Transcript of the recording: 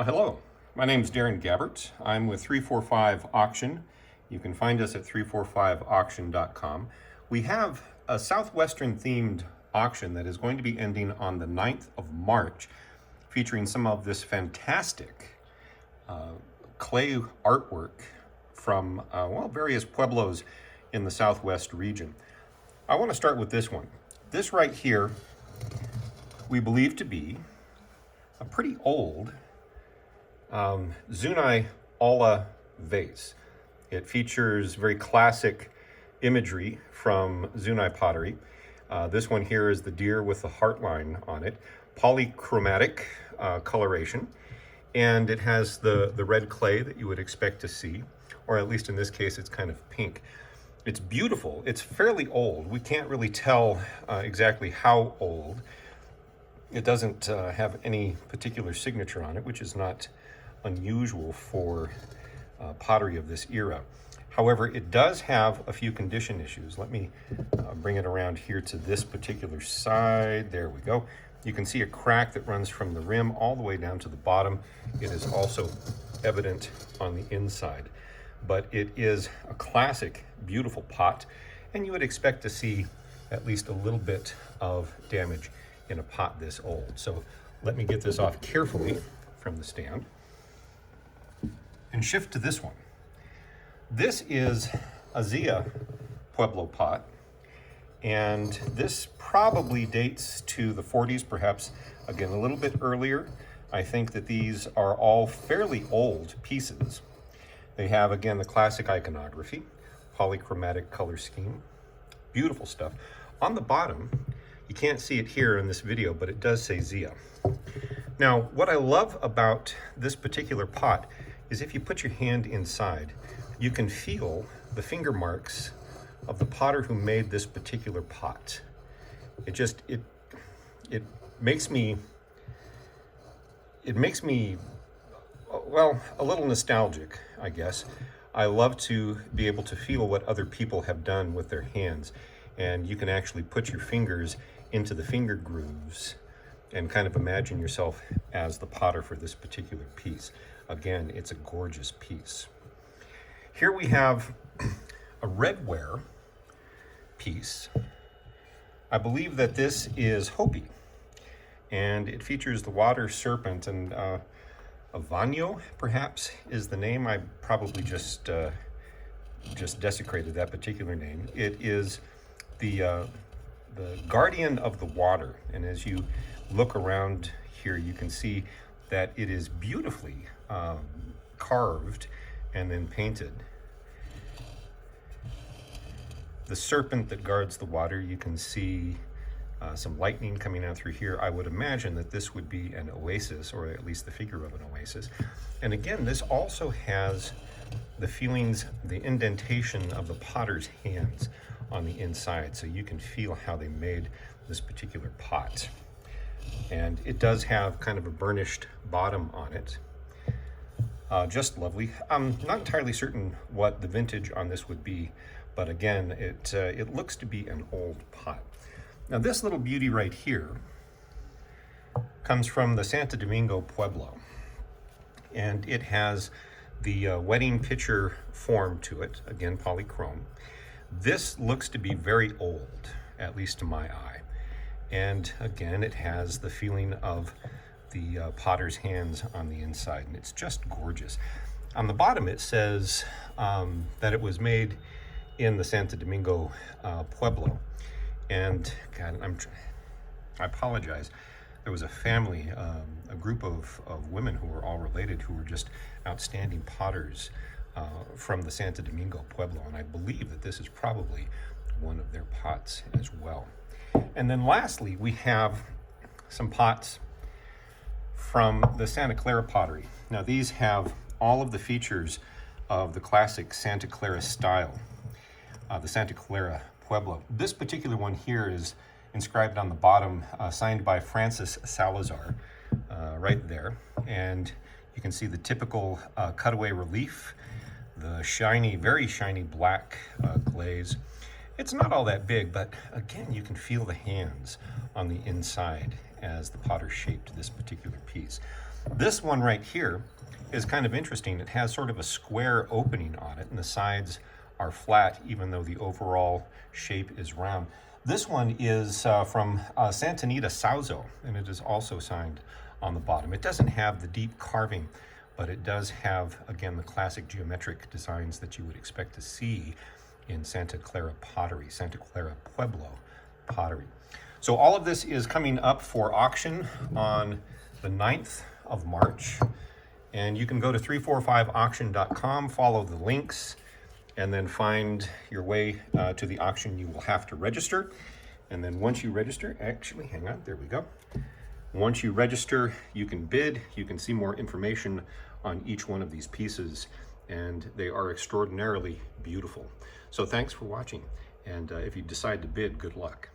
Hello, my name is Darren Gabbert. I'm with 345 Auction. You can find us at 345auction.com. We have a Southwestern themed auction that is going to be ending on the 9th of March, featuring some of this fantastic clay artwork from various pueblos in the Southwest region. I want to start with this one. This right here, we believe to be a pretty old Zuni Olla vase. It features very classic imagery from Zuni pottery. This one here is the deer with the heart line on it, polychromatic coloration, and it has the red clay that you would expect to see, or at least in this case it's kind of pink. It's beautiful. It's fairly old. We can't really tell exactly how old. It doesn't have any particular signature on it, which is not unusual for pottery of this era. However, it does have a few condition issues. Let me bring it around here to this particular side. There we go. You can see a crack that runs from the rim all the way down to the bottom. It is also evident on the inside. But it is a classic, beautiful pot, and you would expect to see at least a little bit of damage in a pot this old. So let me get this off carefully from the stand and shift to this one. This is a Zia Pueblo pot, and this probably dates to the 40s, perhaps again a little bit earlier. I think that these are all fairly old pieces. They have, again, the classic iconography, polychromatic color scheme, beautiful stuff. On the bottom, you can't see it here in this video, but it does say Zia. Now, what I love about this particular pot is if you put your hand inside, you can feel the finger marks of the potter who made this particular pot. It makes me, well, a little nostalgic, I guess. I love to be able to feel what other people have done with their hands, and you can actually put your fingers into the finger grooves and kind of imagine yourself as the potter for this particular piece. Again, it's a gorgeous piece. Here we have a redware piece. I believe that this is Hopi, and it features the water serpent, and Avanyo, perhaps, is the name. I probably just desecrated that particular name. It is the guardian of the water, and as you look around here, you can see that it is beautifully carved and then painted. The serpent that guards the water, you can see some lightning coming out through here. I would imagine that this would be an oasis, or at least the figure of an oasis. And again, this also has the feelings, the indentation of the potter's hands on the inside, so you can feel how they made this particular pot. And it does have kind of a burnished bottom on it. Just lovely. I'm not entirely certain what the vintage on this would be, but again, it looks to be an old pot. Now this little beauty right here comes from the Santo Domingo Pueblo, and it has the wedding pitcher form to it, again polychrome. This looks to be very old, at least to my eye. And again, it has the feeling of the potter's hands on the inside, and it's just gorgeous. On the bottom it says that it was made in the Santo Domingo Pueblo. And God, I apologize. There was a family, a group of women who were all related, who were just outstanding potters from the Santo Domingo Pueblo, and I believe that this is probably one of their pots as well. And then lastly, we have some pots from the Santa Clara pottery. Now these have all of the features of the classic Santa Clara style, the Santa Clara Pueblo. This particular one here is inscribed on the bottom, signed by Francis Salazar, right there. And you can see the typical cutaway relief, the shiny, very shiny black glaze. It's not all that big, but again, you can feel the hands on the inside as the potter shaped this particular piece. This one right here is kind of interesting. It has sort of a square opening on it, and the sides are flat, even though the overall shape is round. This one is from Santa Anita Sauzo, and it is also signed on the bottom. It doesn't have the deep carving, but it does have, again, the classic geometric designs that you would expect to see in Santa Clara Pottery, Santa Clara Pueblo Pottery. So all of this is coming up for auction on the 9th of March. And you can go to 345auction.com, follow the links, and then find your way to the auction. You will have to register. And then once you register, actually, hang on, there we go. Once you register, you can bid. You can see more information on each one of these pieces, and they are extraordinarily beautiful. So thanks for watching. And if you decide to bid, good luck.